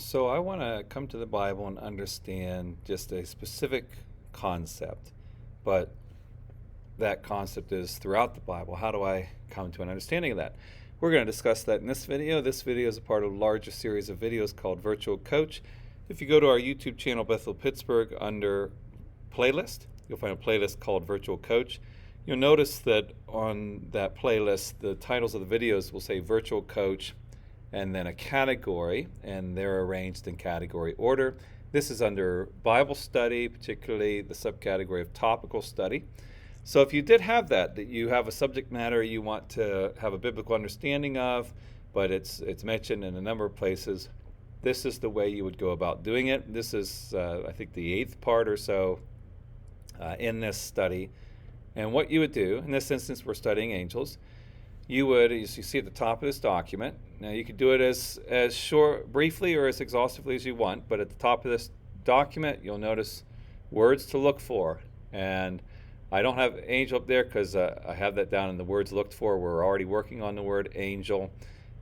So I want to come to the Bible and understand just a specific concept, but that concept is throughout the Bible. How do I come to an understanding of that? We're going to discuss that in this video. This video is a part of a larger series of videos called Virtual Coach. If you go to our YouTube channel, Bethel Pittsburgh, under playlist, you'll find a playlist called Virtual Coach. You'll notice that on that playlist, the titles of the videos will say Virtual Coach and then a category, and they're arranged in category order. This is under Bible study, particularly the subcategory of topical study. So if you did have that you have a subject matter you want to have a biblical understanding of, but it's mentioned in a number of places, this is the way you would go about doing it. This is, I think, the 8th part or so in this study. And what you would do, in this instance we're studying angels, you would, as you see at the top of this document, now you could do it as short, briefly, or as exhaustively as you want, but at the top of this document you'll notice words to look for. And I don't have angel up there because I have that down in the words looked for. We're already working on the word angel.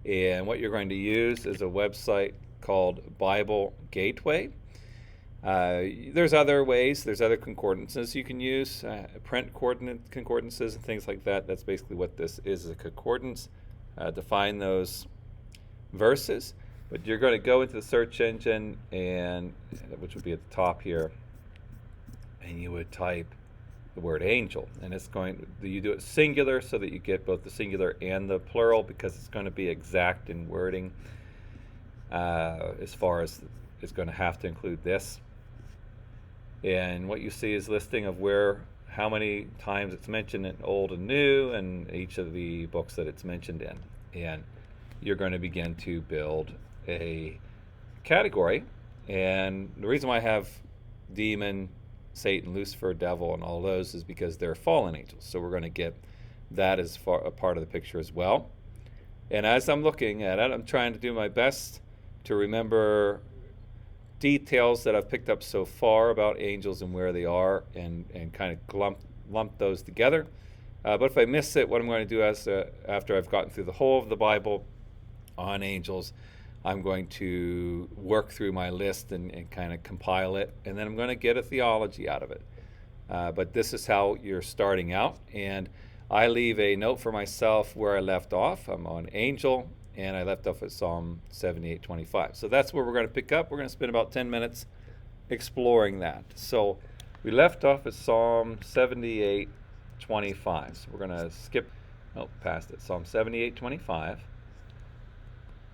And what you're going to use is a website called Bible Gateway. There's other ways, there's other concordances you can use, print concordances and things like that. That's basically what this is, a concordance to find those verses. But you're going to go into the search engine, and which would be at the top here, and you would type the word angel, and it's going, you do it singular so that you get both the singular and the plural, because it's going to be exact in wording as far as it's going to have to include this. And what you see is listing of how many times it's mentioned in Old and New, and each of the books that it's mentioned in. And you're going to begin to build a category. And the reason why I have demon, Satan, Lucifer, devil, and all those is because they're fallen angels. So we're going to get that as a part of the picture as well. And as I'm looking at it, I'm trying to do my best to remember details that I've picked up so far about angels and where they are, and kind of lump those together. But if I miss it, what I'm going to do after I've gotten through the whole of the Bible on angels, I'm going to work through my list and kind of compile it, and then I'm going to get a theology out of it. But this is how you're starting out, and I leave a note for myself where I left off. I'm on angel, and I left off at Psalm 78:25. So that's where we're going to pick up. We're going to spend about 10 minutes exploring that. So we left off at Psalm 78:25. So we're going to skip past it. Psalm 78:25.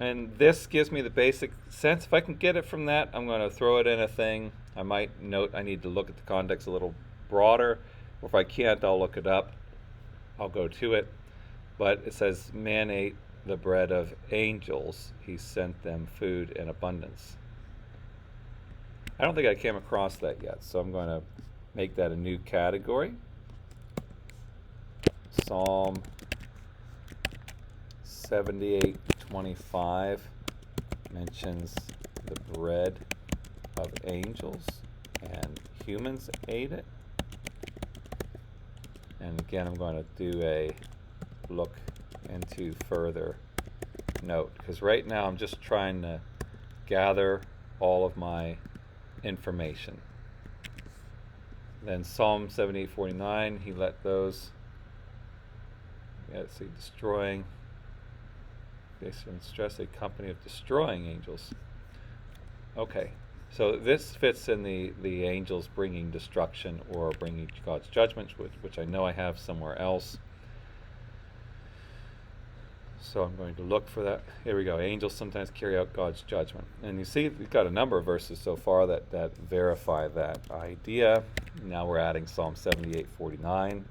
And this gives me the basic sense. If I can get it from that, I'm going to throw it in a thing. I might note I need to look at the context a little broader, or if I can't, I'll look it up. I'll go to it. But it says, man ate the bread of angels. He sent them food in abundance. I don't think I came across that yet, so I'm going to make that a new category. Psalm 78:25 mentions the bread of angels, and humans ate it. And again, I'm going to do a look into further note, because right now I'm just trying to gather all of my information. Then Psalm 78:49, he let those, let's see, destroying, stress a company of destroying angels. Okay, so this fits in the angels bringing destruction or bringing God's judgment, which I know I have somewhere else. So I'm going to look for that. Here we go. Angels sometimes carry out God's judgment. And you see we've got a number of verses so far that verify that idea. Now we're adding Psalm 78:49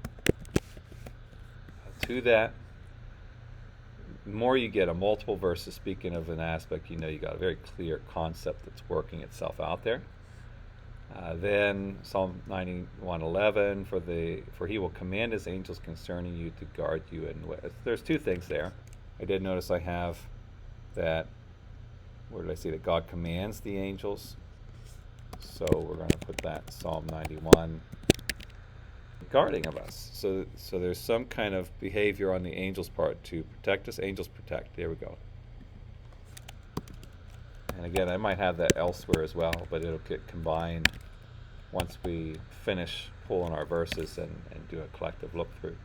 to that. The more you get a multiple verses speaking of an aspect, you got a very clear concept that's working itself out there. Then Psalm 91:11, for he will command his angels concerning you to guard you. And there's two things there. I did notice I have that, where did I see that God commands the angels? So we're going to put that Psalm 91, guarding of us. So there's some kind of behavior on the angels' part to protect us. Angels protect. There we go. And again, I might have that elsewhere as well, but it'll get combined once we finish pulling our verses and do a collective look through.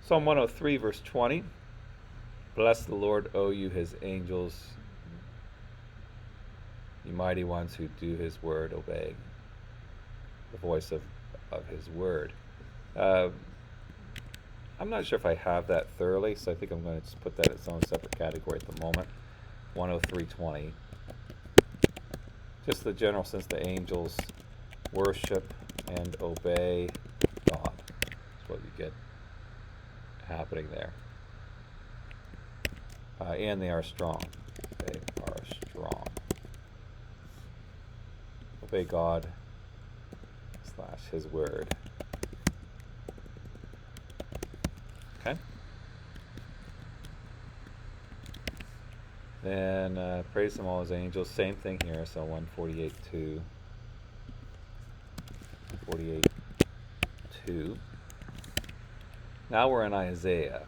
Psalm 103, verse 20. Bless the Lord, O you his angels, you mighty ones who do his word obey. The voice of his word. I'm not sure if I have that thoroughly, so I think I'm going to just put that in its own separate category at the moment. 103:20. Just the general sense the angels worship and obey God. That's what you get happening there. And they are strong. They are strong. Obey God / his word. Okay. Then praise him all his angels. Same thing here. So 148:2. 148:2. Now we're in Isaiah.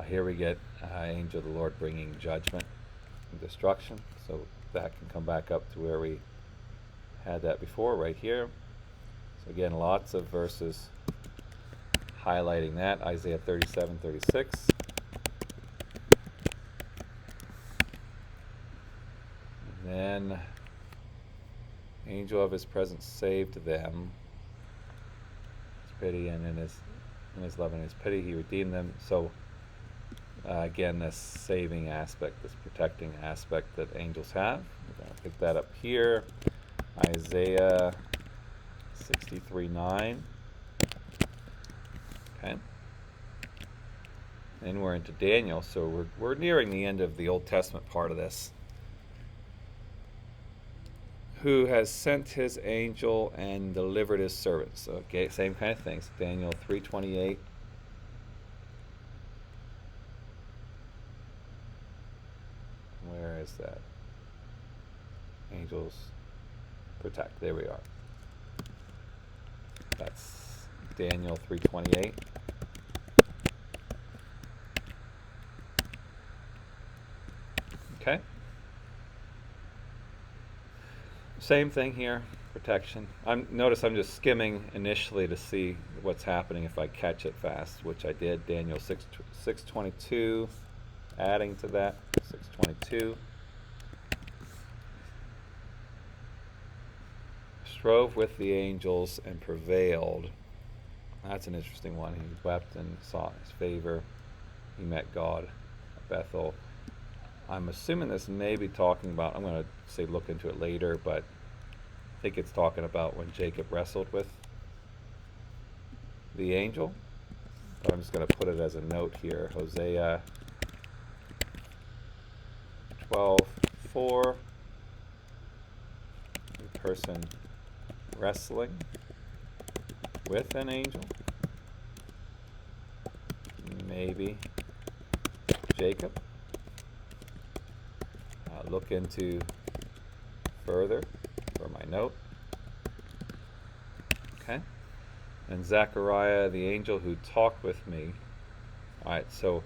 Here we get angel of the Lord bringing judgment and destruction. So that can come back up to where we had that before, right here. So again, lots of verses highlighting that. Isaiah 37:36. And then, angel of his presence saved them. His pity and in his love and his pity he redeemed them. So again, this saving aspect, this protecting aspect that angels have. We're going to pick that up here. Isaiah 63:9. Okay. Then we're into Daniel, so we're nearing the end of the Old Testament part of this. Who has sent his angel and delivered his servants. Okay, same kind of things. Daniel 3:28. Where is that? Angels protect. There we are. That's Daniel 3:28. Okay. Same thing here, protection. Notice I'm just skimming initially to see what's happening if I catch it fast, which I did. Daniel 6:22, adding to that, 6:22. Strove with the angels and prevailed. That's an interesting one. He wept and sought his favor. He met God at Bethel. I'm assuming this may be talking about, I'm going to say look into it later, but I think it's talking about when Jacob wrestled with the angel. But I'm just going to put it as a note here. Hosea 12:4. A person wrestling with an angel. Maybe Jacob. Look into further for my note. Okay. And Zechariah, the angel who talked with me. Alright, so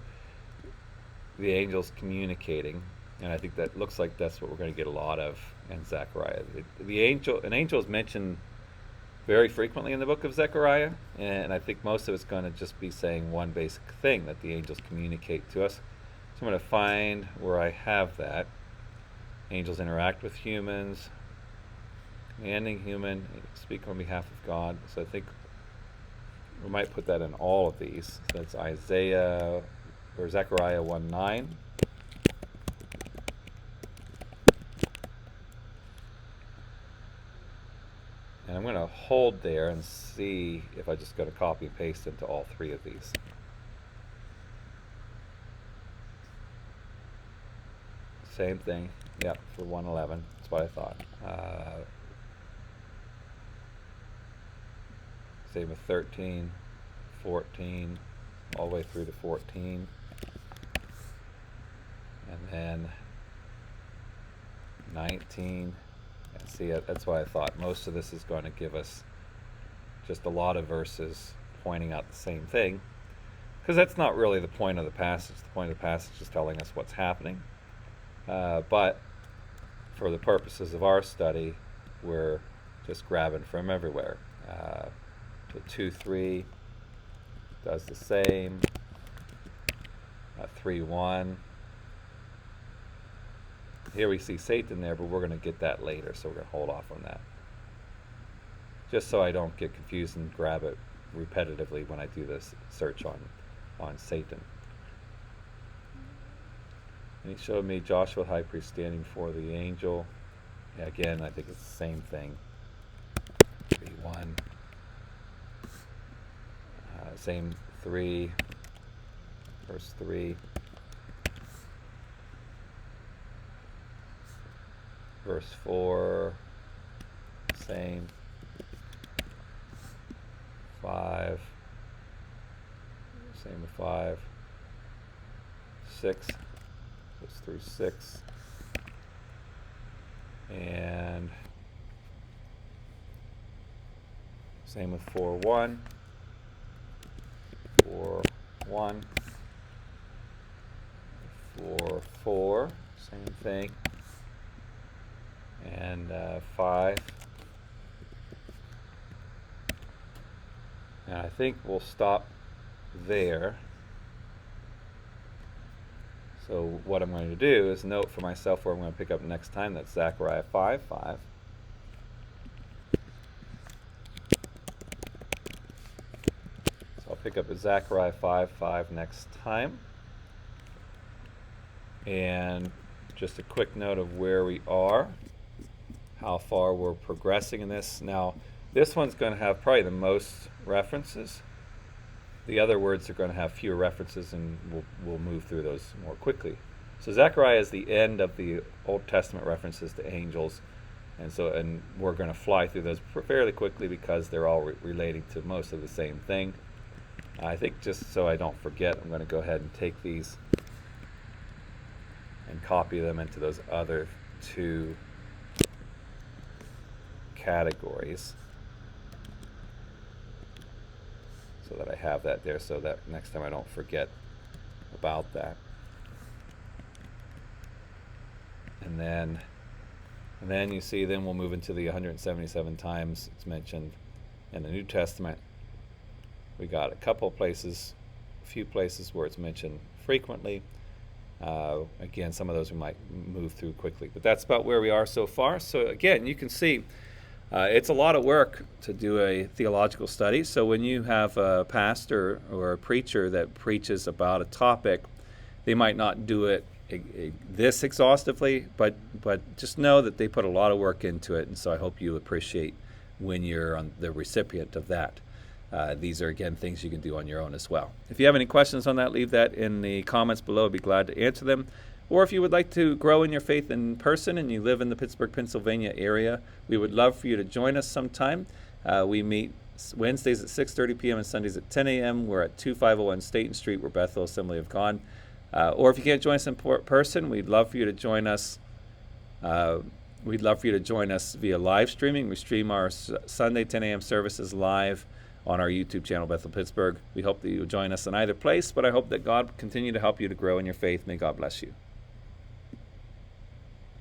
the angel's communicating, and I think that looks like that's what we're going to get a lot of in Zechariah. An angel is mentioned very frequently in the book of Zechariah, and I think most of it's going to just be saying one basic thing, that the angels communicate to us. So I'm going to find where I have that. Angels interact with humans, commanding human, speak on behalf of God. So I think we might put that in all of these. So that's Isaiah or Zechariah 1:9. And I'm going to hold there and see if I just got to copy and paste into all three of these. Same thing. Yep, for 111. That's what I thought. Same with 13, 14, all the way through to 14. And then 19. And see, that's why I thought most of this is going to give us just a lot of verses pointing out the same thing. because that's not really the point of the passage. The point of the passage is telling us what's happening. But for the purposes of our study, we're just grabbing from everywhere. So 2:3 does the same. 3:1. Here we see Satan there, but we're going to get that later, so we're going to hold off on that. Just so I don't get confused and grab it repetitively when I do this search on Satan. And he showed me Joshua the high priest standing before the angel. Yeah, again, I think it's the same thing. 3:1. Same 3, verse 3. Verse 4, same. 5, same with 5. 6, goes through 6. And same with 4:1. 4:1. 4:4, same thing. And 5. And I think we'll stop there. So what I'm going to do is note for myself where I'm going to pick up next time. That's Zechariah 5:5. So I'll pick up at Zechariah 5:5 next time. And just a quick note of where we are, how far we're progressing in this. Now, this one's going to have probably the most references. The other words are going to have fewer references, and we'll move through those more quickly. So Zechariah is the end of the Old Testament references to angels, and we're going to fly through those fairly quickly because they're all relating to most of the same thing. I think just so I don't forget, I'm going to go ahead and take these and copy them into those other two categories, so that I have that there, so that next time I don't forget about that. And then you see, then we'll move into the 177 times it's mentioned in the New Testament. We got a few places where it's mentioned frequently. Again, some of those we might move through quickly, but that's about where we are so far. So again, you can see it's a lot of work to do a theological study. So when you have a pastor or a preacher that preaches about a topic, they might not do it this exhaustively, but just know that they put a lot of work into it, and so I hope you appreciate when you're on the recipient of that. These are, again, things you can do on your own as well. If you have any questions on that, leave that in the comments below. I'd be glad to answer them. Or if you would like to grow in your faith in person and you live in the Pittsburgh, Pennsylvania area, we would love for you to join us sometime. We meet Wednesdays at 6:30 p.m. and Sundays at 10 a.m. We're at 2501 Staten Street. We're Bethel Assembly of God. Or if you can't join us in person, we'd love for you to join us. We'd love for you to join us via live streaming. We stream our Sunday 10 a.m. services live on our YouTube channel, Bethel Pittsburgh. We hope that you'll join us in either place, but I hope that God continue to help you to grow in your faith. May God bless you.